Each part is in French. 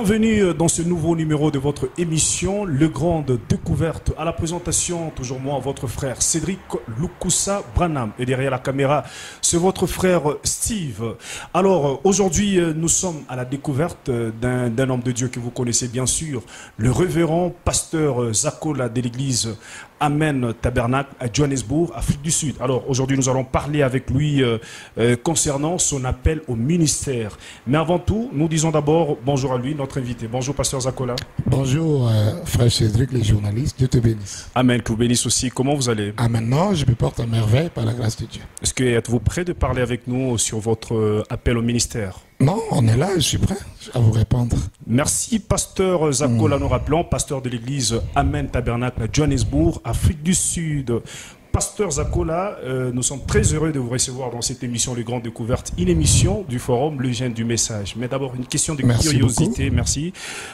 Bienvenue dans ce nouveau numéro de votre émission, Le Grande Découverte. À la présentation, toujours moi, votre frère Cédric Lukusa Branham. Et derrière la caméra, c'est votre frère Steve. Alors, aujourd'hui, nous sommes à la découverte d'un homme de Dieu que vous connaissez bien sûr, le révérend pasteur Zakola de l'église Amen Tabernacle à Johannesburg, Afrique du Sud. Alors aujourd'hui nous allons parler avec lui concernant son appel au ministère. Mais avant tout, nous disons d'abord bonjour à lui, notre invité. Bonjour pasteur Zakola. Bonjour frère Cédric, les journalistes, Dieu te bénisse. Amen, que vous bénisse aussi. Comment vous allez? Ah, maintenant, je me porte à merveille par la grâce de Dieu. Est-ce que êtes-vous prêt de parler avec nous sur votre appel au ministère? Non, on est là, je suis prêt à vous répondre. Merci, pasteur Zakola, nous rappelons, pasteur de l'église Amen Tabernacle à Johannesburg, Afrique du Sud. Pasteur Zakola, nous sommes très heureux de vous recevoir dans cette émission Les Grandes Découvertes, une émission du forum Le Gène du Message. Mais d'abord, une question de curiosité, merci.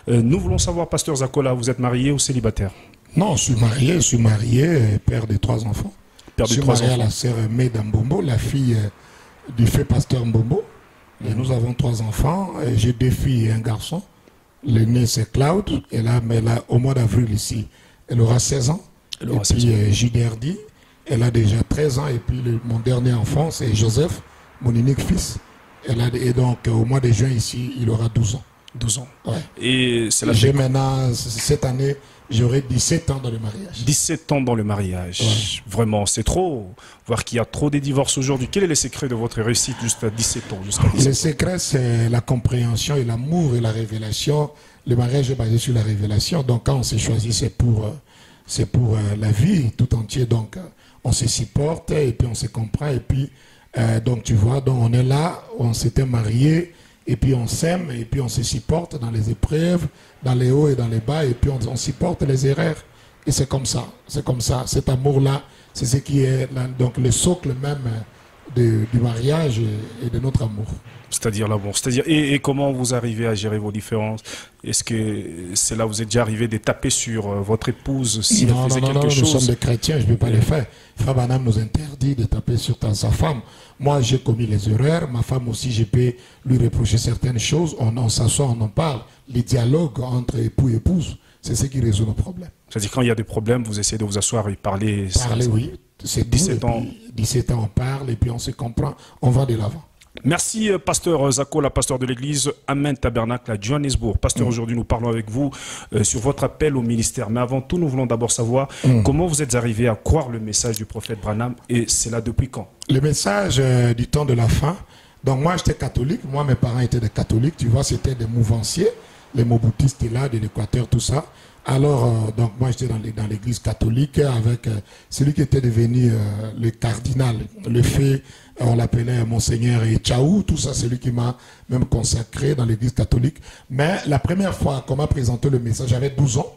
Nous voulons savoir, pasteur Zakola, vous êtes marié ou célibataire? Non, je suis marié, père de 3 enfants. Père de 3 enfants. Je suis marié à la sœur Meda Mbombo, la fille du fait pasteur Mbombo. Et nous avons 3 enfants, j'ai 2 filles et un garçon. L'aîné c'est Claude, et là, mais là, au mois d'avril ici, elle aura 16 ans. Elle aura 16 ans. Giderdi, elle a déjà 13 ans, et puis mon dernier enfant c'est Joseph, mon unique fils. Et donc au mois de juin ici, il aura 12 ans. 12 ans. Ouais. Et c'est la J'ai maintenant, cette année, j'aurai 17 ans dans le mariage. 17 ans dans le mariage. Ouais. Vraiment, c'est trop. Voir qu'il y a trop de divorces aujourd'hui. Quel est le secret de votre réussite jusqu'à 17 ans Le secret, c'est la compréhension et l'amour et la révélation. Le mariage est basé sur la révélation. Donc, quand on s'est choisi, c'est pour la vie tout entière. Donc, on se supporte et puis on se comprend. Et puis, donc, tu vois, donc on est là, on s'était mariés. Et puis on s'aime, et puis on se supporte dans les épreuves, dans les hauts et dans les bas, et puis on supporte les erreurs. Et c'est comme ça, cet amour-là, c'est ce qui est donc le socle même du mariage et de notre amour. C'est-à-dire l'amour. C'est-à-dire, et comment vous arrivez à gérer vos différences? Est-ce que c'est là où vous êtes déjà arrivé de taper sur votre épouse si elle faisait quelque chose? Nous sommes des chrétiens, je ne peux pas les faire. Frère Branham nous interdit de taper sur sa femme. Moi, j'ai commis les erreurs. Ma femme aussi, je peux lui reprocher certaines choses. On s'assoit, on en parle. Les dialogues entre époux et épouse, c'est ce qui résout nos problèmes. C'est-à-dire, quand il y a des problèmes, vous essayez de vous asseoir et parler. Parler, oui. C'est 17 ans. 17 ans, on parle et puis on se comprend. On va de l'avant. Merci, pasteur Zakola, pasteur de l'église Amen Tabernacle à Johannesburg. Pasteur, aujourd'hui, nous parlons avec vous sur votre appel au ministère. Mais avant tout, nous voulons d'abord savoir comment vous êtes arrivé à croire le message du prophète Branham, et c'est là depuis quand? Le message du temps de la fin. Donc moi, j'étais catholique. Moi, mes parents étaient des catholiques. Tu vois, c'était des mouvanciers. Les Mobutistes là, de l'Équateur, tout ça. Alors, donc moi, j'étais dans l'église catholique avec celui qui était devenu le cardinal, le fait, on l'appelait Monseigneur Tchaou, tout ça, c'est lui qui m'a même consacré dans l'église catholique. Mais la première fois qu'on m'a présenté le message, j'avais 12 ans.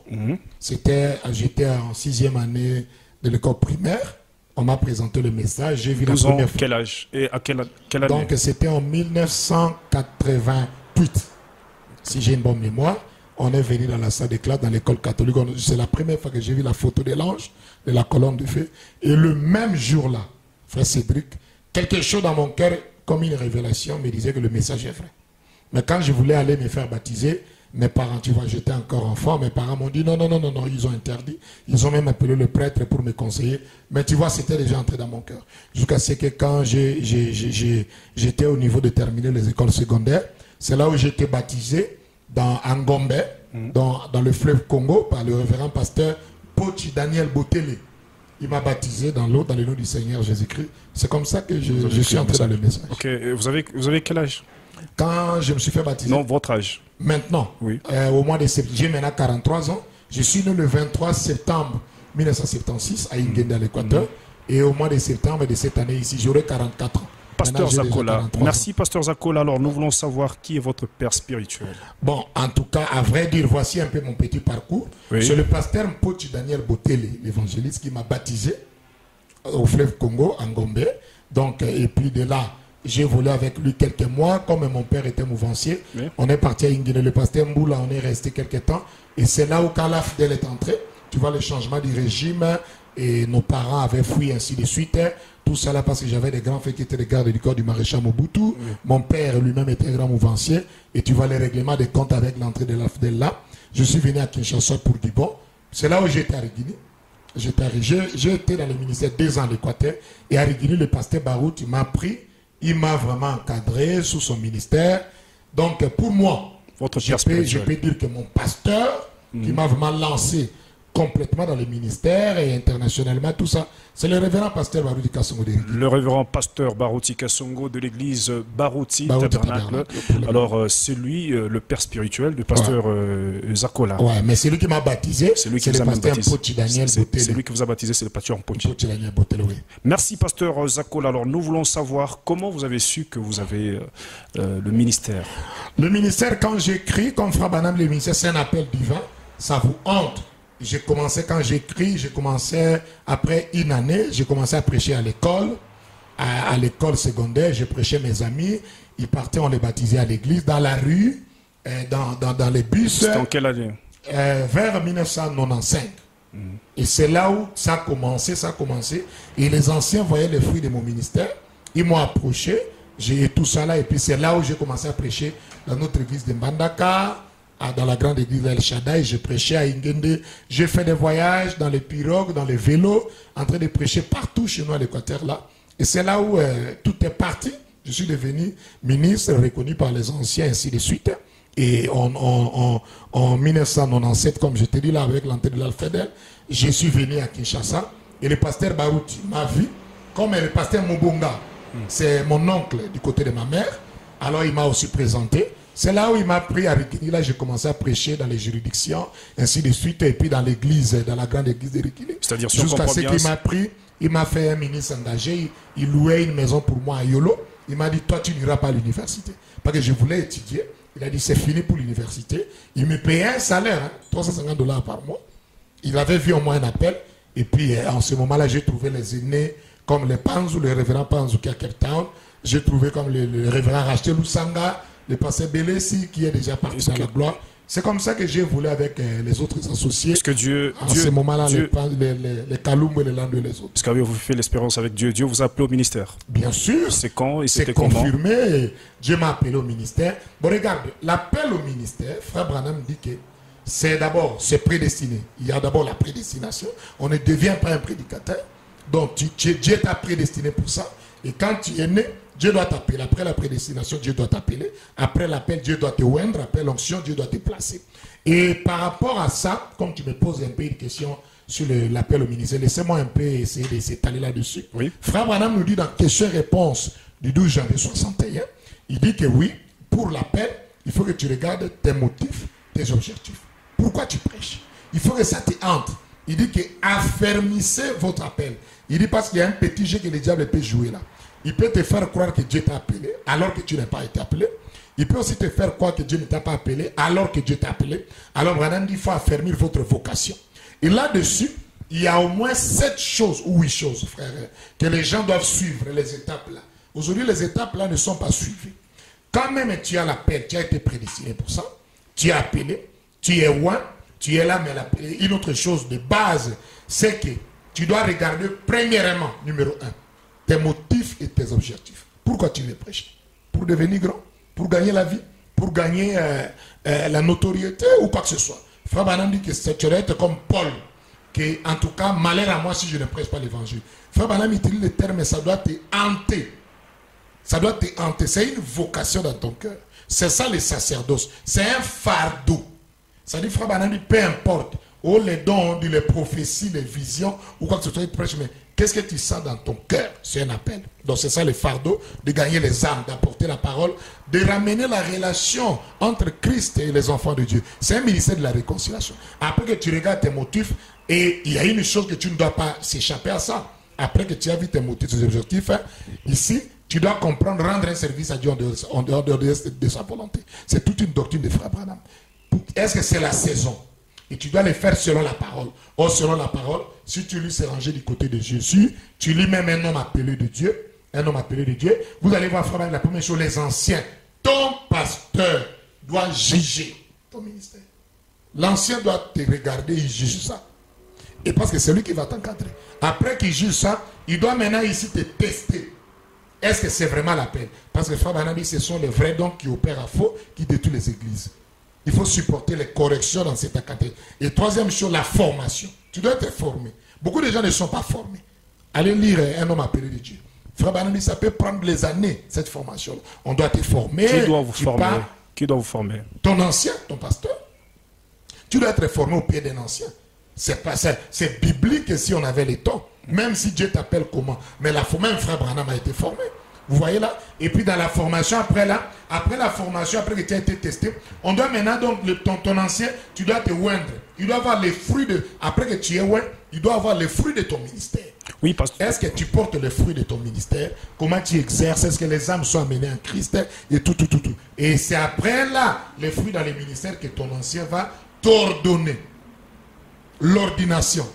J'étais en 6e année de l'école primaire. On m'a présenté le message, j'ai vu la première fois. Quel âge? Et à quelle année? Donc, c'était en 1988, si j'ai une bonne mémoire. On est venu dans la salle de classe, dans l'école catholique. C'est la première fois que j'ai vu la photo de l'ange, de la colonne de feu. Et le même jour-là, frère Cédric, quelque chose dans mon cœur, comme une révélation, me disait que le message est vrai. Mais quand je voulais aller me faire baptiser, mes parents, tu vois, j'étais encore enfant, mes parents m'ont dit non, ils ont interdit. Ils ont même appelé le prêtre pour me conseiller. Mais tu vois, c'était déjà entré dans mon cœur. Jusqu'à ce que quand j'étais au niveau de terminer les écoles secondaires, c'est là où j'étais baptisé dans Angombe, dans le fleuve Congo, par le révérend pasteur Pochi Daniel Botele. Il m'a baptisé dans l'eau, dans le nom du Seigneur Jésus-Christ. C'est comme ça que je suis entré dans le message. Ok, vous avez quel âge? Quand je me suis fait baptiser. Non, votre âge. Maintenant, oui. Au mois de septembre, j'ai maintenant 43 ans. Je suis né le 23 septembre 1976 à Ingenda, à l'Équateur. Et au mois de septembre de cette année ici, j'aurai 44 ans. Pasteur Zakola, merci Pasteur Zakola. Alors nous voulons savoir qui est votre père spirituel. Bon, en tout cas, à vrai dire, voici un peu mon petit parcours. Oui. C'est le pasteur Mpochi Daniel Botele, l'évangéliste, qui m'a baptisé au fleuve Congo, en Gombe. Donc, et puis de là, j'ai volé avec lui quelques mois. Comme mon père était mouvancier, oui. On est parti à Ingine, le pasteur Mboula, on est resté quelques temps. Et c'est là où quand la fidèle est entrée, tu vois le changement du régime, et nos parents avaient fui, ainsi de suite. tout ça là parce que j'avais des grands frères qui étaient les gardes du corps du maréchal Mobutu. Oui. Mon père lui-même était un grand mouvancier. Et tu vois les règlements des comptes avec l'entrée de l'AFDEL là. Je suis venu à Kinshasa pour Dibon. C'est là où j'étais à Riguini. J'ai été dans le ministère 2 ans à l'Équateur. Et à Riguini, le pasteur Barout, il m'a pris. Il m'a vraiment encadré sous son ministère. Donc pour moi, je peux dire que mon pasteur, qui m'a vraiment lancé complètement dans le ministère et internationalement, tout ça, c'est le révérend pasteur Barouti Kassongo de Riguini. Le révérend pasteur Barouti Kassongo de l'église Barouti Tabernacle. Alors, c'est lui, le père spirituel du pasteur Zakola. Ouais, mais c'est lui qui m'a baptisé. C'est lui qui vous a baptisé. C'est lui qui vous a baptisé, c'est le pasteur Mpochi. Oui. Merci, pasteur Zakola. Alors, nous voulons savoir comment vous avez su que vous avez le ministère. Le ministère, quand j'écris, comme Frère Banam, le ministère, c'est un appel divin. Ça vous hante. J'ai commencé, quand j'écris, j'ai commencé, après une année, j'ai commencé à prêcher à l'école, à l'école secondaire, j'ai prêché mes amis, ils partaient, on les baptisait à l'église, dans la rue, dans les bus. C'était en quelle année? Vers 1995. Et c'est là où ça a commencé, et les anciens voyaient les fruits de mon ministère, ils m'ont approché, j'ai tout ça là, et puis c'est là où j'ai commencé à prêcher dans notre église de Mbandaka, dans la grande église d'El Shaddai, j'ai prêché à Ingende, j'ai fait des voyages dans les pirogues, dans les vélos, en train de prêcher partout chez nous à l'Équateur là. Et c'est là où tout est parti. Je suis devenu ministre, reconnu par les anciens, ainsi de suite. Et en 1997, comme je t'ai dit là, avec l'entrée de l'Alfedel, je suis venu à Kinshasa. Et le pasteur Barouti m'a vu, comme le pasteur Mobonga, c'est mon oncle du côté de ma mère. Alors il m'a aussi présenté. C'est là où il m'a pris à Rikini. Là, j'ai commencé à prêcher dans les juridictions, ainsi de suite, et puis dans l'église, dans la grande église de Rikini. C'est-à-dire, jusqu'à ce qu'il m'a pris, il m'a fait un ministre engagé, il louait une maison pour moi à Yolo. Il m'a dit, toi, tu n'iras pas à l'université. Parce que je voulais étudier. Il a dit, c'est fini pour l'université. Il me payait un salaire, hein, $350 par mois. Il avait vu en moi un appel. Et puis, en ce moment-là, j'ai trouvé les aînés, comme les Panzou, le révérend Panzou qui est à Cape Town. J'ai trouvé comme le révérend Racheté Lusanga, le pasteur Belessi qui est déjà parti dans la gloire. C'est comme ça que j'ai voulu avec les autres associés. Parce que Dieu, en ce moment-là, les Kaloum et les Landou et les autres. Parce qu'avez-vous fait l'espérance avec Dieu? Dieu vous a appelé au ministère? Bien sûr. C'est quand et c'était comment? C'est confirmé. Dieu m'a appelé au ministère. Bon, regarde, l'appel au ministère, Frère Branham dit que c'est d'abord, c'est prédestiné. Il y a d'abord la prédestination. On ne devient pas un prédicateur. Donc, Dieu t'a prédestiné pour ça. Et quand tu es né, Dieu doit t'appeler. Après la prédestination, Dieu doit t'appeler. Après l'appel, Dieu doit te oindre. Après l'onction, Dieu doit te placer. Et par rapport à ça, comme tu me poses un peu une question sur l'appel au ministère, laissez-moi un peu essayer de s'étaler là-dessus. Oui. Frère Branham nous dit dans question-réponse du 12 janvier 61, il dit que oui, pour l'appel, il faut que tu regardes tes motifs, tes objectifs. Pourquoi tu prêches? Il faut que ça te hante. Il dit que affermissez votre appel. Il dit parce qu'il y a un petit jeu que le diable peut jouer là. Il peut te faire croire que Dieu t'a appelé alors que tu n'as pas été appelé. Il peut aussi te faire croire que Dieu ne t'a pas appelé alors que Dieu t'a appelé. Alors Branham dit qu'il faut affermir votre vocation. Et là-dessus, il y a au moins 7 choses ou 8 choses, frère, que les gens doivent suivre, les étapes là. Aujourd'hui, les étapes là ne sont pas suivies. Quand même tu as l'appel, tu as été prédestiné pour ça, tu es appelé, tu es loin, tu es là, mais une autre chose de base, c'est que tu dois regarder premièrement, numéro 1, tes motifs et tes objectifs. Pourquoi tu veux prêcher? Pour devenir grand? Pour gagner la vie? Pour gagner la notoriété ou quoi que ce soit? Frère Branham dit que tu dois être comme Paul, que en tout cas, malheur à moi si je ne prêche pas l'évangile. Frère Branham utilise le terme, mais ça doit te hanter. Ça doit te hanter. C'est une vocation dans ton cœur. C'est ça le sacerdoce. C'est un fardeau. Ça dit, Frère Branham dit, peu importe. Oh, les dons, les prophéties, les visions, ou quoi que ce soit, tu prêches, mais qu'est-ce que tu sens dans ton cœur? C'est un appel. Donc c'est ça le fardeau, de gagner les âmes, d'apporter la parole, de ramener la relation entre Christ et les enfants de Dieu. C'est un ministère de la réconciliation. Après que tu regardes tes motifs, et il y a une chose que tu ne dois pas s'échapper à ça. Après que tu as vu tes motifs, tes objectifs, hein, ici, tu dois comprendre, rendre un service à Dieu en dehors de sa volonté. C'est toute une doctrine de Frère Branham. Est-ce que c'est la saison? Et tu dois les faire selon la parole. Or, selon la parole, si tu lis, c'est rangé du côté de Jésus, tu lis même un homme appelé de Dieu, vous allez voir, frère, la première chose, les anciens, ton pasteur doit juger ton ministère. L'ancien doit te regarder et juger ça. Et parce que c'est lui qui va t'encadrer. Après qu'il juge ça, il doit maintenant ici te tester. Est-ce que c'est vraiment l'appel? Parce que Frère Branham dit ce sont les vrais dons qui opèrent à faux, qui détruisent les églises. Il faut supporter les corrections dans cette académie. Et troisième chose, la formation. Tu dois être formé. Beaucoup de gens ne sont pas formés. Allez lire Un homme appelé de Dieu. Frère Branham dit ça peut prendre des années, cette formation. On doit te former. Qui doit vous former? Qui doit vous former? Ton ancien, ton pasteur. Tu dois être formé au pied d'un ancien. C'est biblique si on avait les temps. Même si Dieu t'appelle comment. Mais même Frère Branham a été formé. Vous voyez là? Et puis dans la formation, après la formation, après que tu as été testé, on doit maintenant, donc, ton ancien, tu dois te oindre. Il doit avoir les fruits après que tu es oint, il doit avoir les fruits de ton ministère. Oui, parce que... Est-ce que tu portes les fruits de ton ministère? Comment tu exerces? Est-ce que les âmes sont amenées en Christ? Et tout. Et c'est après là, les fruits dans les ministères, que ton ancien va t'ordonner. L'ordination.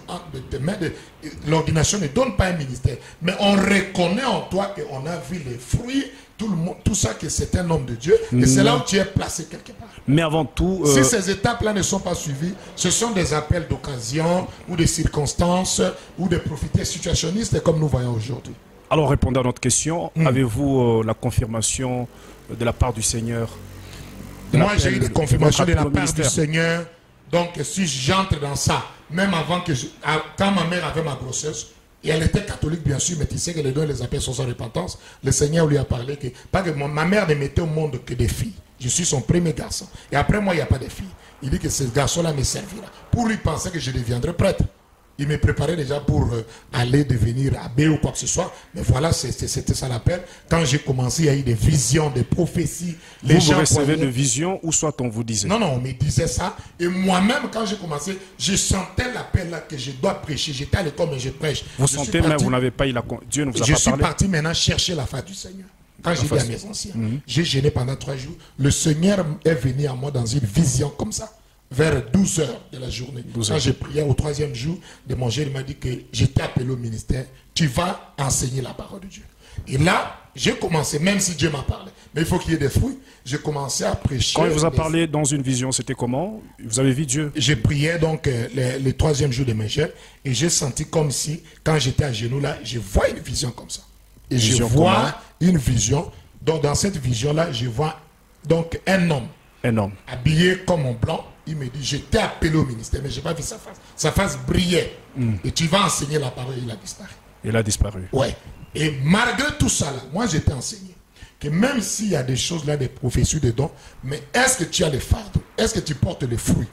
L'ordination ne donne pas un ministère. Mais on reconnaît en toi qu'on a vu les fruits, tout ça, que c'est un homme de Dieu. Et c'est là où tu es placé quelque part. Mais avant tout... Si ces étapes-là ne sont pas suivies, ce sont des appels d'occasion, ou des circonstances, ou des profités situationnistes, comme nous voyons aujourd'hui. Alors, répondez à notre question. Avez-vous la confirmation de la part du Seigneur? Moi, j'ai eu des confirmations de la part du Seigneur. Donc, si j'entre dans ça, même avant que quand ma mère avait ma grossesse, et elle était catholique bien sûr, mais tu sais que les dons et les appels sont sans repentance, le Seigneur lui a parlé que, pas que ma mère ne mettait au monde que des filles. Je suis son premier garçon. Et après moi, il n'y a pas de filles. Il dit que ce garçon-là me servira. Pour lui penser que je deviendrai prêtre. Il me préparait déjà pour aller devenir abbé ou quoi que ce soit. Mais voilà, c'était ça l'appel. Quand j'ai commencé, il y a eu des visions, des prophéties. Vous recevez des visions ou soit on vous disait? Non, on me disait ça. Et moi-même, quand j'ai commencé, je sentais l'appel là que je dois prêcher. J'étais à l'école, mais je prêche. Vous sentez, mais vous n'avez pas eu la... Dieu ne vous a pas parlé? Je suis parti maintenant chercher la face du Seigneur. Quand j'ai dit à mes anciens, j'ai gêné pendant 3 jours. Le Seigneur est venu à moi dans une vision comme ça. Vers 12 heures de la journée. Quand j'ai prié au 3e jour de mon jeûne, il m'a dit que j'étais appelé au ministère. Tu vas enseigner la parole de Dieu. Et là, j'ai commencé, même si Dieu m'a parlé. Mais il faut qu'il y ait des fruits. J'ai commencé à prêcher. Quand il vous a parlé dans une vision, c'était comment? Vous avez vu Dieu? J'ai prié donc le 3e jour de mes jeûnes. Et j'ai senti comme si, quand j'étais à genoux là, je vois une vision comme ça. Et je vois une vision. Donc dans cette vision-là, je vois donc un homme. Un homme. Habillé comme en blanc. Il me dit, je t'ai appelé au ministère, mais je n'ai pas vu sa face. Sa face brillait. Et tu vas enseigner la parole. Il a disparu. Il a disparu. Ouais. Et malgré tout ça, là, moi, j'étais enseigné. Que même s'il y a des choses là, des prophéties, des dons, mais est-ce que tu as les fardeaux? Est-ce que tu portes les fruits?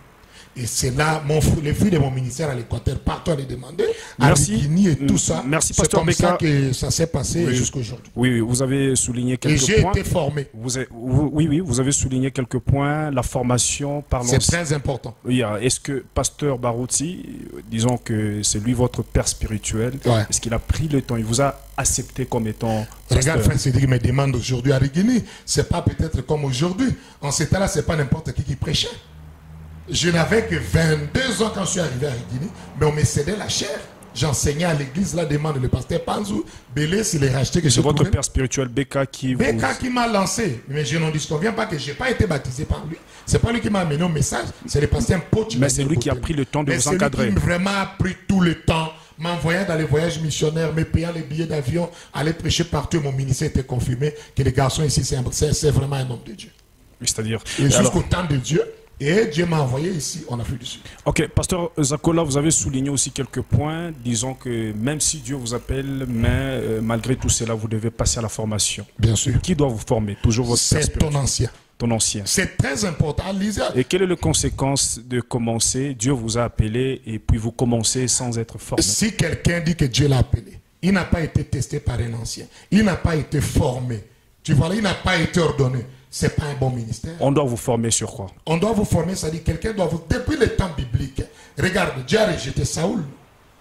Et c'est là, les fruits de mon ministère à l'Équateur, partout à les demander, à Guinée et tout ça. Merci, Pasteur Beka. C'est comme ça que ça s'est passé jusqu'à aujourd'hui. Oui, vous avez souligné quelques points. Et j'ai été formé. Oui, vous avez souligné quelques points. La formation, parlons... C'est très important. Oui, est-ce que Pasteur Baroutsi, disons que c'est lui votre père spirituel, est-ce qu'il a pris le temps, il vous a accepté comme étant... Regarde, frère Cédric me demande aujourd'hui à Riguini, c'est pas peut-être comme aujourd'hui. En ce temps-là, c'est pas n'importe qui prêchait. Je n'avais que 22 ans quand je suis arrivé à Riguini, mais on me cédait la chair. J'enseignais à l'église, là, demande le pasteur Panzou, Bélé, s'il est racheté que je... C'est votre père spirituel, Beka, qui m'a lancé. Mais je n'en disconviens pas que je n'ai pas été baptisé par lui. C'est pas lui qui m'a amené au message, c'est le pasteur Poch. Mais c'est lui qui a pris le temps de vous encadrer. C'est lui qui vraiment a pris tout le temps, m'envoyant dans les voyages missionnaires, me payant les billets d'avion, aller prêcher partout. Mon ministère était confirmé que les garçons ici, c'est vraiment un homme de Dieu. C'est-à-dire... Et jusqu'au temps de Dieu, et Dieu m'a envoyé ici en Afrique du Sud. Ok, Pasteur Zakola, vous avez souligné aussi quelques points, disons que même si Dieu vous appelle, mais malgré tout cela, vous devez passer à la formation. Bien sûr. Qui doit vous former? Toujours votre père spirituel. C'est ton ancien. Ton ancien. C'est très important. Et quelle est la conséquence de commencer? Dieu vous a appelé et puis vous commencez sans être formé. Si quelqu'un dit que Dieu l'a appelé, il n'a pas été testé par un ancien. Il n'a pas été formé. Tu vois, il n'a pas été ordonné. Ce n'est pas un bon ministère. On doit vous former sur quoi? On doit vous former, c'est-à-dire quelqu'un doit vous... Depuis le temps biblique, regarde, Dieu a rejeté Saoul.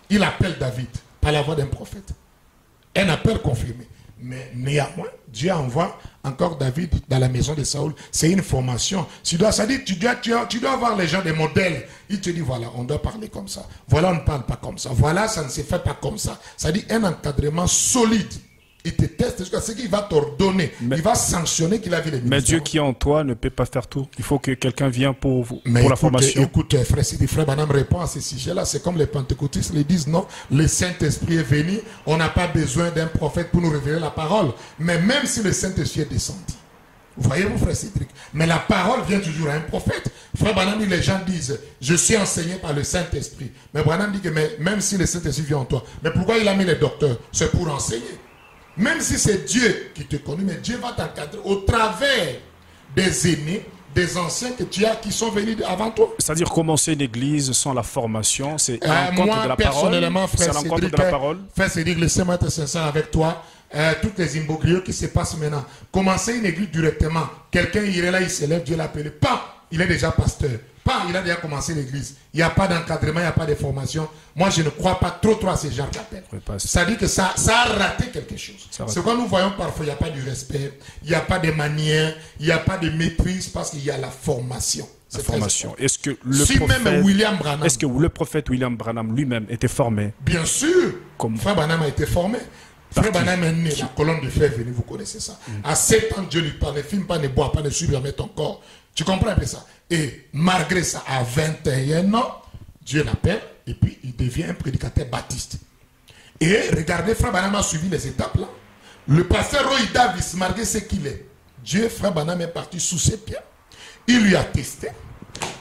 Il appelle David par la voix d'un prophète. Un appel confirmé. Mais néanmoins, Dieu envoie encore David dans la maison de Saoul. C'est une formation. C'est-à-dire tu dois avoir les gens des modèles. Il te dit, voilà, on doit parler comme ça. Voilà, on ne parle pas comme ça. Voilà, ça ne se fait pas comme ça. C'est-à-dire un encadrement solide. Il te teste jusqu'à ce qu'il va t'ordonner. Il va sanctionner qu'il a vu les ministères. Mais Dieu qui est en toi ne peut pas faire tout. Il faut que quelqu'un vienne pour vous, mais pour la formation. Écoute, frère Branham répond à ces sujets-là. C'est comme les pentecôtistes le disent, non, le Saint-Esprit est venu, on n'a pas besoin d'un prophète pour nous révéler la parole. Mais même si le Saint-Esprit est descendu, voyez-vous, frère Cédric, mais la parole vient toujours à un prophète. Frère Branham dit, les gens disent, je suis enseigné par le Saint-Esprit. Mais Branham dit que même si le Saint-Esprit vient en toi, mais pourquoi il a mis les docteurs? C'est pour enseigner. Même si c'est Dieu qui te connaît, mais Dieu va t'encadrer au travers des aînés, des anciens que tu as qui sont venus avant toi. C'est-à-dire commencer une église sans la formation, c'est l'encontre moi, de la personnellement, parole. frère Cédric, frère Cédric, laissez-moi être sincère avec toi. Toutes les imbroglios qui se passent maintenant. Commencer une église directement. Quelqu'un irait là, il se lève, Dieu l'appelle. Pas, il est déjà pasteur. Pas, il a déjà commencé l'église. Il n'y a pas d'encadrement, il n'y a pas de formation. Moi, je ne crois pas trop à ces gens d'appel. Ça dit que ça a raté quelque chose. C'est quand nous voyons parfois, il n'y a pas de respect, il n'y a pas de manière, il n'y a pas de maîtrise parce qu'il y a la formation. La formation. Est-ce que le prophète William Branham lui-même était formé? Bien sûr. Comme Frère Branham a été formé. Frère Branham est né, la colonne de fer venue, vous connaissez ça. À 7 ans, Dieu lui parle, ne fume pas, ne bois pas, ne suive jamais ton corps. Tu comprends un peu ça? Et malgré ça, à 21 ans, Dieu l'appelle et puis il devient un prédicateur baptiste. Et regardez, Frère Branham a suivi les étapes là. Le pasteur Roy Davis, malgré ce qu'il est, Dieu, Frère Branham est parti sous ses pieds. Il lui a testé,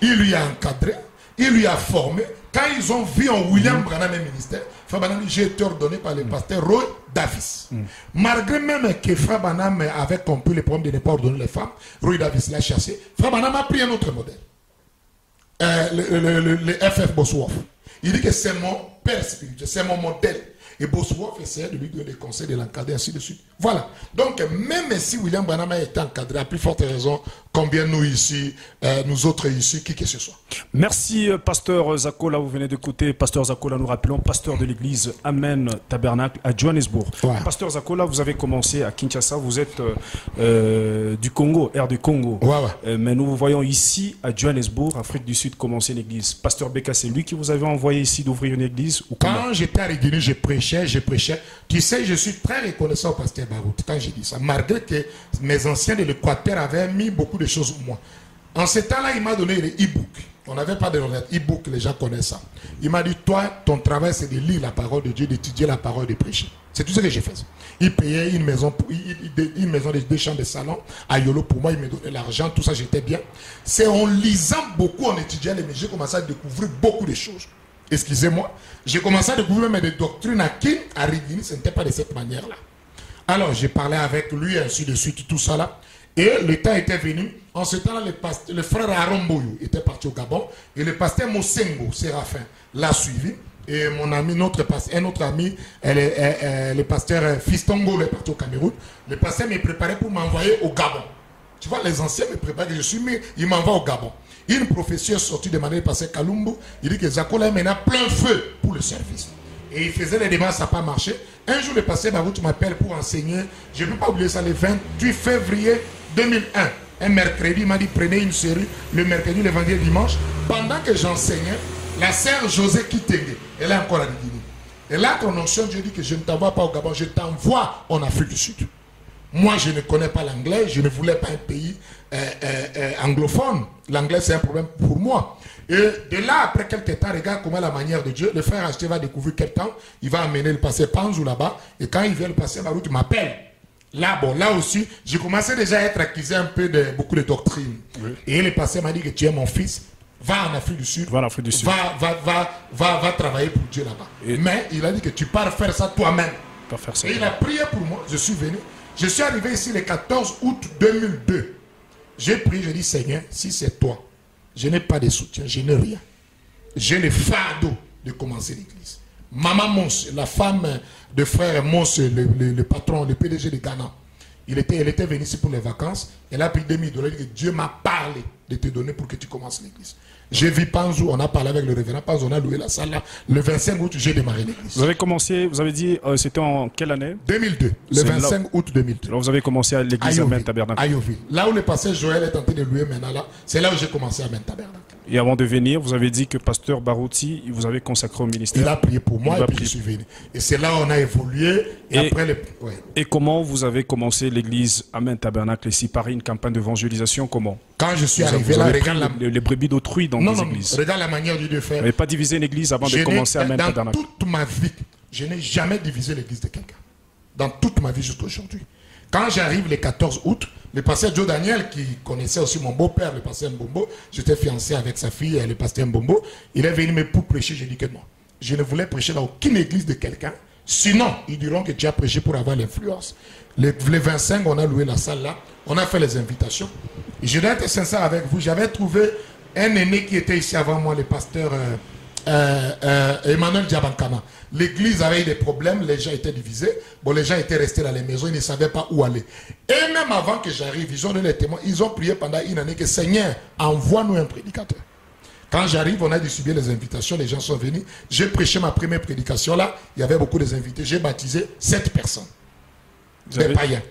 il lui a encadré, il lui a formé. Quand ils ont vu en William Branham un ministère, Frère Branham, j'ai été ordonné par le pasteur Roy Davis. Malgré même que Frère Branham avait compris le problème de ne pas ordonner les femmes, Roy Davis l'a chassé. Frère Branham a pris un autre modèle. Le F.F. Bosworth. Il dit que c'est mon père spirituel, c'est mon modèle. Et Bosworth essayait de lui donner des conseils, de l'encadrer, ainsi de suite. Voilà. Donc, même si William Branham a été encadré, à plus forte raison, combien nous ici, nous autres ici, qui que ce soit. Merci, Pasteur Zakola. Vous venez d'écouter Pasteur Zakola, nous rappelons, pasteur de l'église Amen Tabernacle à Johannesburg. Ouais. Pasteur Zakola, vous avez commencé à Kinshasa, vous êtes du Congo, air du Congo. Ouais. Mais nous vous voyons ici, à Johannesburg, Afrique du Sud, commencer une église. Pasteur Beka, c'est lui qui vous avait envoyé ici d'ouvrir une église ou quand j'étais à Régini, je prêchais. Tu sais, je suis très reconnaissant au pasteur Barout quand j'ai dit ça. Malgré que mes anciens de l'Équateur avaient mis beaucoup de choses au moi. En ce temps-là, il m'a donné les e-books. On n'avait pas de e-book, les gens connaissent ça. Il m'a dit, toi, ton travail, c'est de lire la parole de Dieu, d'étudier la parole, de prêcher. C'est tout ce que j'ai fait. Il payait une maison de 2 chambres de salon à Yolo pour moi, il me donnait l'argent, tout ça, j'étais bien. C'est en lisant beaucoup, en étudiant les médias, j'ai commencé à découvrir beaucoup de choses. Excusez-moi, j'ai commencé à découvrir même des doctrines à Régini, ce n'était pas de cette manière-là. Alors, j'ai parlé avec lui, ainsi de suite, tout ça là. Et le temps était venu. En ce temps-là, le frère Aaron Boyou était parti au Gabon. Et le pasteur Mosengo, Séraphin, l'a suivi. Et mon ami, un autre ami, le pasteur Fistongo, est parti au Cameroun. Le pasteur me préparait pour m'envoyer au Gabon. Tu vois, les anciens me préparaient, il m'envoie au Gabon. Une prophétie est sortie de manière passée Kalumbu. Il dit que Zakola est maintenant plein feu pour le service. Et il faisait les démarches, ça n'a pas marché. Un jour, le pasteur Barout m'appelle pour enseigner. Je ne peux pas oublier ça, le 28 février 2001. Un mercredi, il m'a dit, prenez une série, le mercredi, le vendredi, le dimanche. Pendant que j'enseignais, la sœur José Kitenge, elle est encore à Guinée. Et là, ton onction, Dieu dit que je ne t'envoie pas au Gabon, je t'envoie en Afrique du Sud. Moi, je ne connais pas l'anglais, je ne voulais pas un pays anglophone. L'anglais, c'est un problème pour moi. Et de là, après quelques temps, regarde comment la manière de Dieu, le frère Acheté va découvrir quelqu'un, il va amener le pasteur Panzou là-bas, et quand il vient, le pasteur Barout m'appelle. Là, bon, là aussi, j'ai commencé déjà à être accusé un peu de beaucoup de doctrines. Oui. Et le pasteur m'a dit que tu es mon fils, va en Afrique du Sud, va travailler pour Dieu là-bas. Mais il a dit que tu pars faire ça toi-même. Et il a prié pour moi, je suis venu. Je suis arrivé ici le 14 août 2002. J'ai prié, j'ai dit, Seigneur, si c'est toi, je n'ai pas de soutien, je n'ai rien. J'ai le fardeau de commencer l'église. Maman Mons, la femme de frère Mons, le patron, le PDG de Ghana, elle était venue ici pour les vacances. Elle a pris $2000. Elle dit que Dieu m'a parlé de te donner pour que tu commences l'église. J'ai vu Panzou, on a parlé avec le révérend Panzou, on a loué la salle là. Le 25 août, j'ai démarré l'église. Vous avez commencé, vous avez dit, c'était en quelle année? 2002, le 25 août 2002. Alors vous avez commencé à l'église Amen Tabernacle. Là où le pasteur Joël est en train de louer maintenant là, c'est là où j'ai commencé à Amen Tabernacle. Et avant de venir, vous avez dit que pasteur Barouti, vous avez consacré au ministère. Il a prié pour moi et puis je suis venu. Et c'est là où on a évolué. Et comment vous avez commencé l'église Amen Tabernacle ici, par une campagne d'évangélisation, comment? Quand je suis arrivé là, regarde les brebis d'autrui dans les églises. Regarde la manière de faire. Vous n'avez pas divisé une église avant de commencer Amen Tabernacle. Dans toute ma vie, je n'ai jamais divisé l'église de quelqu'un. Dans toute ma vie jusqu'à aujourd'hui. Quand j'arrive le 14 août, le pasteur Joe Daniel, qui connaissait aussi mon beau-père, le pasteur Mbombo, j'étais fiancé avec sa fille, le pasteur Mbombo, il est venu me pour prêcher. J'ai dit que non. Je ne voulais prêcher dans aucune église de quelqu'un. Sinon, ils diront que tu as prêché pour avoir l'influence. Les 25, on a loué la salle là. On a fait les invitations. Et je dois être sincère avec vous. J'avais trouvé un aîné qui était ici avant moi, le pasteur Emmanuel Diabankana. L'église avait eu des problèmes, les gens étaient divisés. Bon, les gens étaient restés dans les maisons, ils ne savaient pas où aller. Et même avant que j'arrive, ils ont donné les témoins, ils ont prié pendant une année que Seigneur, envoie-nous un prédicateur. Quand j'arrive, on a distribué les invitations, les gens sont venus. J'ai prêché ma première prédication là, il y avait beaucoup d'invités. J'ai baptisé 7 personnes. Des païens.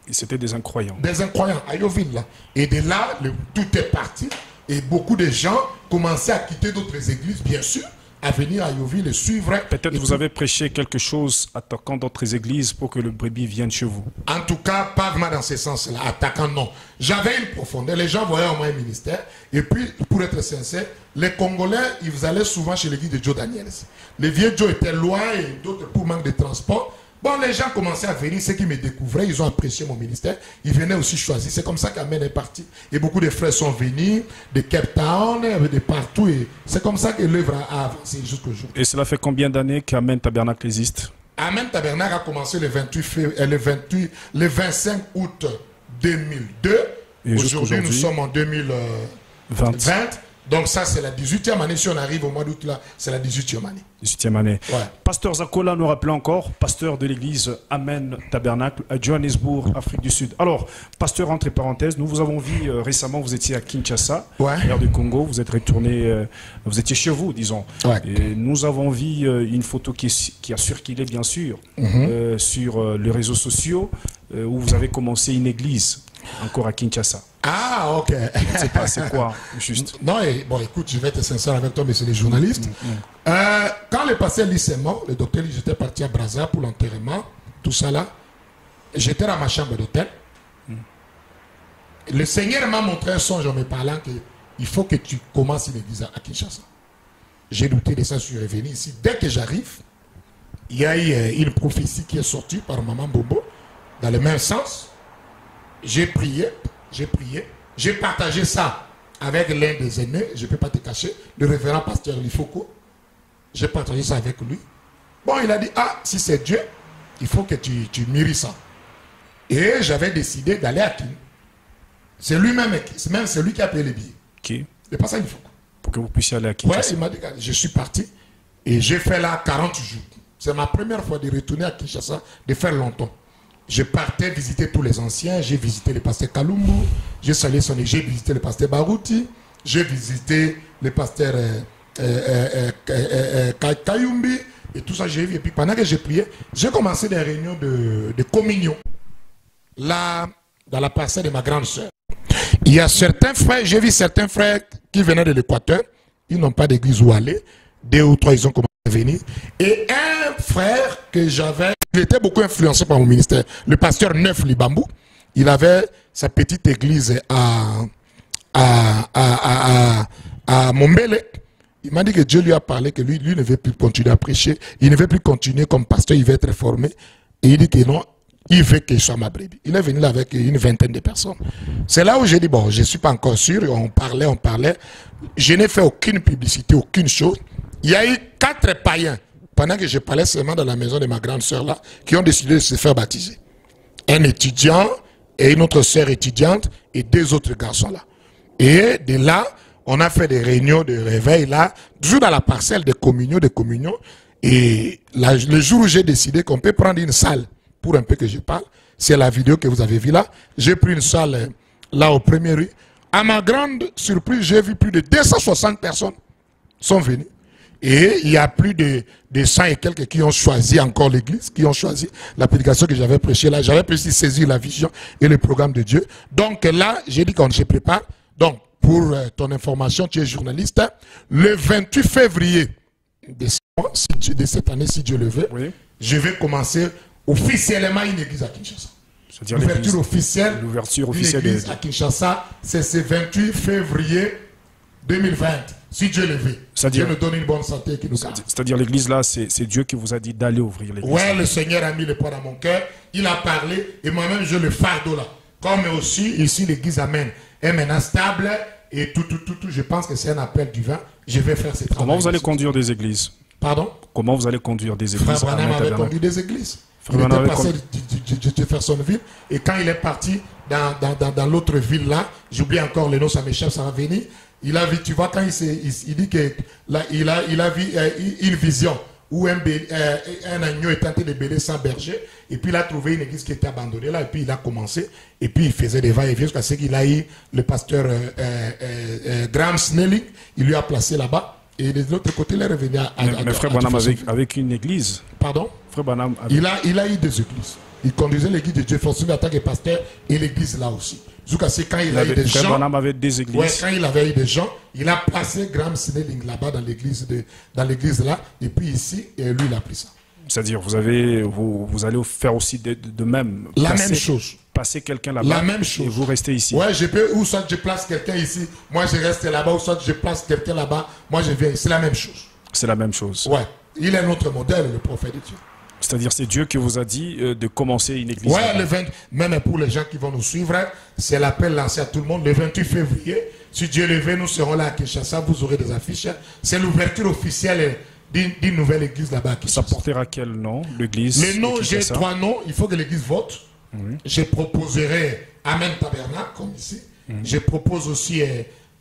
C'était des incroyants. Des incroyants, à Yoville là. Et de là, tout est parti. Et beaucoup de gens commençaient à quitter d'autres églises, bien sûr, à venir à Yoville et suivre. Peut-être vous avez prêché quelque chose attaquant d'autres églises pour que le brebis vienne chez vous. En tout cas, pas vraiment dans ce sens-là. Attaquant, non. J'avais une profondeur. Les gens voyaient au moins un ministère. Et puis, pour être sincère, les Congolais, ils allaient souvent chez l'église de Joe Daniels. Les vieux Joe étaient loin et d'autres pour manque de transport. Bon, les gens commençaient à venir, ceux qui me découvraient, ils ont apprécié mon ministère. Ils venaient aussi choisir. C'est comme ça qu'Amen est parti. Et beaucoup de frères sont venus, de Cape Town, de partout. Et c'est comme ça que l'œuvre a avancé jusqu'au jour. Et cela fait combien d'années qu'Amen Tabernacle existe? Amen Tabernacle a commencé le 25 août 2002. Et aujourd'hui, nous sommes en 2020. Donc ça, c'est la 18e année. Si on arrive au mois d'août, là, c'est la 18e année. 18e année. Ouais. Pasteur Zakola nous rappelait encore, pasteur de l'église Amen Tabernacle à Johannesburg, Afrique du Sud. Alors, pasteur, entre parenthèses, nous vous avons vu récemment, vous étiez à Kinshasa, l'air du Congo, vous êtes retourné, vous étiez chez vous, disons. Ouais. Et nous avons vu une photo qui a circulé, bien sûr, sur les réseaux sociaux, où vous avez commencé une église, encore à Kinshasa. Ah, ok. Je ne sais pas, c'est quoi, juste. Non, bon, écoute, je vais être sincère avec toi, mais c'est les journalistes. Quand le pasteur Lys est mort, le docteur Lys, j'étais parti à Brazza pour l'enterrement, tout ça là. J'étais dans ma chambre d'hôtel. Le Seigneur m'a montré un songe en me parlant qu'il faut que tu commences une église à Kinshasa. J'ai douté de ça, je suis revenu ici. Dès que j'arrive, il y a eu une prophétie qui est sortie par Maman Bobo, dans le même sens. J'ai prié, j'ai partagé ça avec l'un des aînés, je ne peux pas te cacher, le révérend pasteur Lifoko. J'ai partagé ça avec lui. Bon, il a dit, ah, si c'est Dieu, il faut que tu mûris ça. Et j'avais décidé d'aller à Kin. C'est lui-même, c'est lui qui a payé les billets. Qui? Le pasteur Lifoko. Pour que vous puissiez aller à Kinshasa. Ouais, il m'a dit, je suis parti et j'ai fait là 40 jours. C'est ma première fois de retourner à Kinshasa, de faire longtemps. Je partais visiter tous les anciens, j'ai visité le pasteur Kalumbu, j'ai salué son j'ai visité le pasteur Barouti, j'ai visité le pasteur Kayumbi, et tout ça j'ai vu. Et puis pendant que j'ai prié, j'ai commencé des réunions de communion, là, dans la parcelle de ma grande soeur. Il y a certains frères, j'ai vu certains frères qui venaient de l'Équateur, ils n'ont pas d'église où aller, 2 ou 3 ils ont commencé à venir, et un frère que j'avais, il était beaucoup influencé par mon ministère. Le pasteur Neuf Libambou, il avait sa petite église à Mombele. Il m'a dit que Dieu lui a parlé, que lui ne veut plus continuer à prêcher. Il ne veut plus continuer comme pasteur, il veut être formé. Et il dit que non, il veut que je sois ma brebis. Il est venu là avec une vingtaine de personnes. C'est là où j'ai dit, bon, je ne suis pas encore sûr. On parlait. Je n'ai fait aucune publicité, aucune chose. Il y a eu 4 païens. Pendant que je parlais seulement dans la maison de ma grande sœur là, qui ont décidé de se faire baptiser. Un étudiant et une autre sœur étudiante et 2 autres garçons là. Et de là, on a fait des réunions de réveil là, toujours dans la parcelle de communion. Et là, le jour où j'ai décidé qu'on peut prendre une salle pour un peu que je parle, c'est la vidéo que vous avez vue là. J'ai pris une salle là au premier rue. À ma grande surprise, j'ai vu plus de 260 personnes sont venues. Et il y a plus de 100 et quelques qui ont choisi encore l'église, qui ont choisi la prédication que j'avais prêchée là. J'avais pu saisir la vision et le programme de Dieu. Donc là, j'ai dit qu'on se prépare. Donc, pour ton information, tu es journaliste, le 28 février de cette année, si Dieu le veut, Oui. je vais commencer officiellement une église à Kinshasa. C'est-à-dire L'ouverture officielle d'une officielle église à Kinshasa, c'est ce 28 février 2020. Si Dieu le veut, Dieu nous donne une bonne santé qui nous garde. C'est-à-dire l'église là, c'est Dieu qui vous a dit d'aller ouvrir l'église. Ouais, le Seigneur a mis le poids dans mon cœur. Il a parlé et moi-même j'ai le fardeau là. Comme aussi ici l'église amène est maintenant stable et tout. Je pense que c'est un appel divin. Je vais faire ce travail. Comment vous allez conduire des églises? Pardon? Comment vous allez conduire des églises? Frère Branham avait conduit des églises. Il était passé de Jeffersonville et quand il est parti dans l'autre ville là, j'oublie encore le nom, ça m'échappe, ça va venir. Il a vu, tu vois, quand il dit que là, il a vu une vision où un agneau est tenté de bêler sans berger, et puis il a trouvé une église qui était abandonnée là, et puis il a commencé, et puis il faisait des va-et-vient jusqu'à ce qu'il a eu le pasteur Graham Snelling, il lui a placé là-bas, et de l'autre côté, il est revenu à mais Frère Branham avec une église. Pardon? Frère Branham il a eu des églises. Il conduisait l'église de Jefferson en tant que pasteur et l'église là aussi. Jusqu'à ce quand il a eu des gens. Frère Branham avait des églises. Ouais, quand il avait eu des gens, il a placé Graham Snelling là-bas dans l'église là, et puis ici, et lui il a pris ça. C'est-à-dire, vous allez faire aussi de même. La même chose. Passer quelqu'un là-bas. La même chose. Et vous restez ici. Ouais, je peux, ou soit je place quelqu'un ici, moi je reste là-bas, ou soit je place quelqu'un là-bas, moi je viens. C'est la même chose. C'est la même chose. Ouais. Il est notre modèle, le prophète de Dieu. C'est-à-dire, c'est Dieu qui vous a dit de commencer une église. Ouais, le 20, même pour les gens qui vont nous suivre, c'est l'appel lancé à tout le monde. Le 28 février, si Dieu le veut, nous serons là à Kinshasa, vous aurez des affiches. C'est l'ouverture officielle d'une nouvelle église là-bas à Kinshasa. Ça portera quel nom, l'église? Les noms, j'ai 3 noms, il faut que l'église vote. Je proposerai Amen Tabernacle, comme ici. Je propose aussi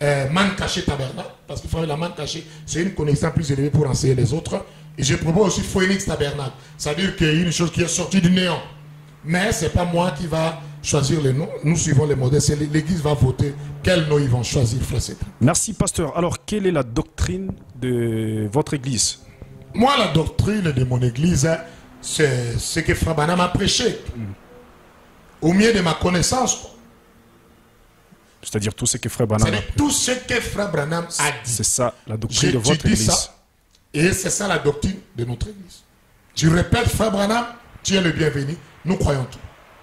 Man Caché Tabernacle, parce que la Man Caché, c'est une connaissance plus élevée pour enseigner les autres. Et je propose aussi Phoenix Tabernacle. C'est-à-dire qu'il y a une chose qui est sortie du néant. Mais ce n'est pas moi qui va choisir les noms. Nous suivons les modèles. C'est l'église va voter quel nom ils vont choisir, frère Cédric. Merci, pasteur. Alors, quelle est la doctrine de votre église? Moi, la doctrine de mon église, c'est ce que Frère Branham a prêché. Au mieux de ma connaissance. C'est-à-dire tout ce que Frère Branham a prêché. Tout ce que Frère Branham a dit. C'est ça, la doctrine de votre église. Ça, et c'est ça la doctrine de notre église. Tu répètes, Frère Branham, tu es le bienvenu. Nous croyons tout.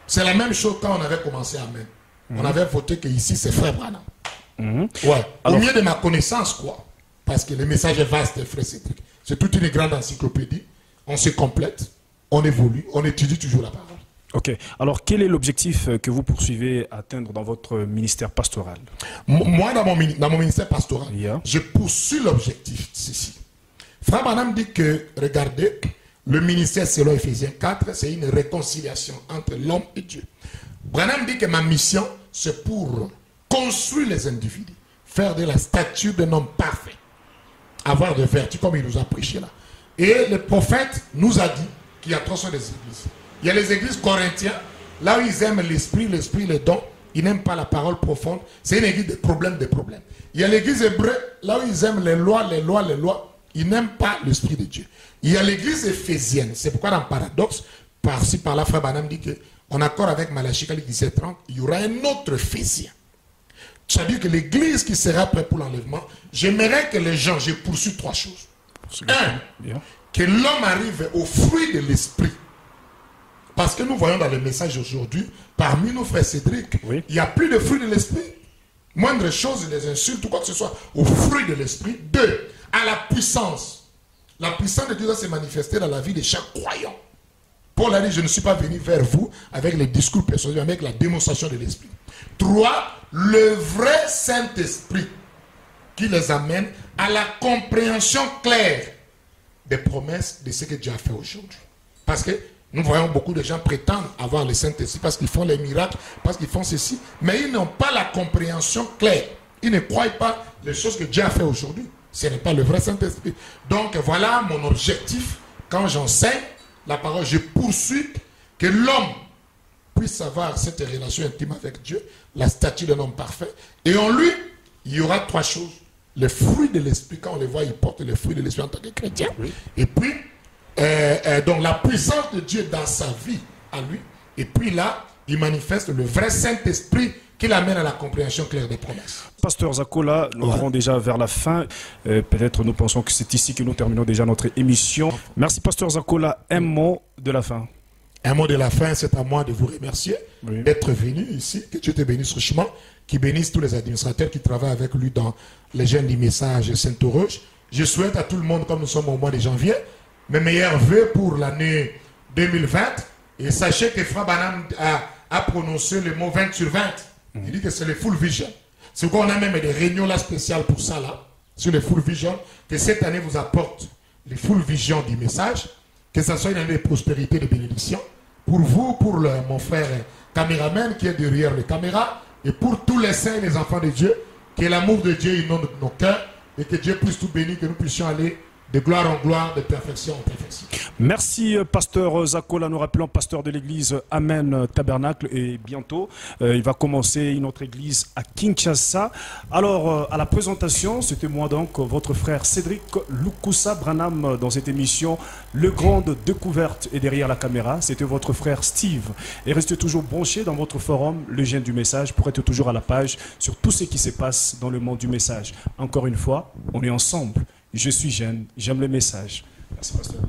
C'est la même chose quand on avait commencé Amen. On avait voté que ici c'est Frère Branham. Ouais. Alors, au mieux de ma connaissance, quoi. Parce que le message est vaste, frère Cédric. C'est toute une grande encyclopédie. On se complète, on évolue, on étudie toujours la parole. Ok. Alors, quel est l'objectif que vous poursuivez à atteindre dans votre ministère pastoral? Moi, dans mon ministère pastoral, je poursuis l'objectif, ceci. Frère Branham dit que, regardez, le ministère selon Ephésiens 4, c'est une réconciliation entre l'homme et Dieu. Branham dit que ma mission, c'est pour construire les individus, faire de la stature d'un homme parfait, avoir des vertus comme il nous a prêché là. Et le prophète nous a dit qu'il y a 3 sortes d'églises. Il y a les églises corinthiennes, là où ils aiment l'esprit, les dons, ils n'aiment pas la parole profonde, c'est une église de problèmes, Il y a l'église hébreu, là où ils aiment les lois, ils n'aiment pas l'esprit de Dieu. Il y a l'église éphésienne, c'est pourquoi dans le paradoxe, par-ci par-là, Frère Branham dit qu'en accord avec Malachie 17:30, il y aura un autre Éphésien. C'est-à-dire que l'église qui sera prête pour l'enlèvement, j'aimerais que les gens, je poursuis 3 choses. 1, que l'homme arrive au fruit de l'esprit. Parce que nous voyons dans le message aujourd'hui, parmi nos frères Cédric, il n'y a plus de fruit de l'esprit. Moindre chose, des insultes ou quoi que ce soit, au fruit de l'esprit. 2, à la puissance. La puissance de Dieu doit se manifester dans la vie de chaque croyant. Paul a dit, je ne suis pas venu vers vous avec les discours personnels, mais avec la démonstration de l'esprit. 3, le vrai Saint-Esprit qui les amène à la compréhension claire des promesses de ce que Dieu a fait aujourd'hui. Parce que nous voyons beaucoup de gens prétendent avoir le Saint-Esprit parce qu'ils font les miracles, parce qu'ils font ceci, mais ils n'ont pas la compréhension claire. Ils ne croient pas les choses que Dieu a fait aujourd'hui. Ce n'est pas le vrai Saint-Esprit. Donc voilà mon objectif quand j'enseigne la parole. Je poursuis que l'homme puisse avoir cette relation intime avec Dieu, la stature d'un homme parfait. Et en lui, il y aura 3 choses. Le fruit de l'esprit, quand on les voit, il porte le fruit de l'esprit en tant que chrétien. Et puis, donc la puissance de Dieu dans sa vie à lui. Et puis là, il manifeste le vrai Saint-Esprit qui l'amène à la compréhension claire des promesses. Pasteur Zakola, nous allons déjà vers la fin. Peut-être nous pensons que c'est ici que nous terminons déjà notre émission. Merci Pasteur Zakola. Un mot de la fin. Un mot de la fin, c'est à moi de vous remercier d'être venu ici. Que Dieu te bénisse richement, qu'il bénisse tous les administrateurs qui travaillent avec lui dans les jeunes du message Saint-Orange. Je souhaite à tout le monde, comme nous sommes au mois de janvier, mes meilleurs vœux pour l'année 2020. Et sachez que Frère Branham a prononcé le mot 20 sur 20. Il dit que c'est le full vision. C'est pourquoi on a même des réunions là spéciales pour ça là, sur le full vision, que cette année vous apporte le full vision du message, que ça soit une année de prospérité, de bénédiction, pour vous, pour mon frère caméraman qui est derrière les caméras, et pour tous les saints et les enfants de Dieu, que l'amour de Dieu inonde nos cœurs, et que Dieu puisse tout bénir, que nous puissions aller de gloire en gloire, de perfection en perfection. Merci Pasteur Zakola. Nous rappelons pasteur de l'église Amen Tabernacle, et bientôt il va commencer une autre église à Kinshasa. Alors à la présentation, c'était moi donc votre frère Cédric Lukusa Branham dans cette émission Le Grande Découverte, et derrière la caméra c'était votre frère Steve. Et restez toujours branchés dans votre forum Le Jeune du Message pour être toujours à la page sur tout ce qui se passe dans le monde du message. Encore une fois, on est ensemble. Je suis jeune, j'aime le message. Merci, pasteur.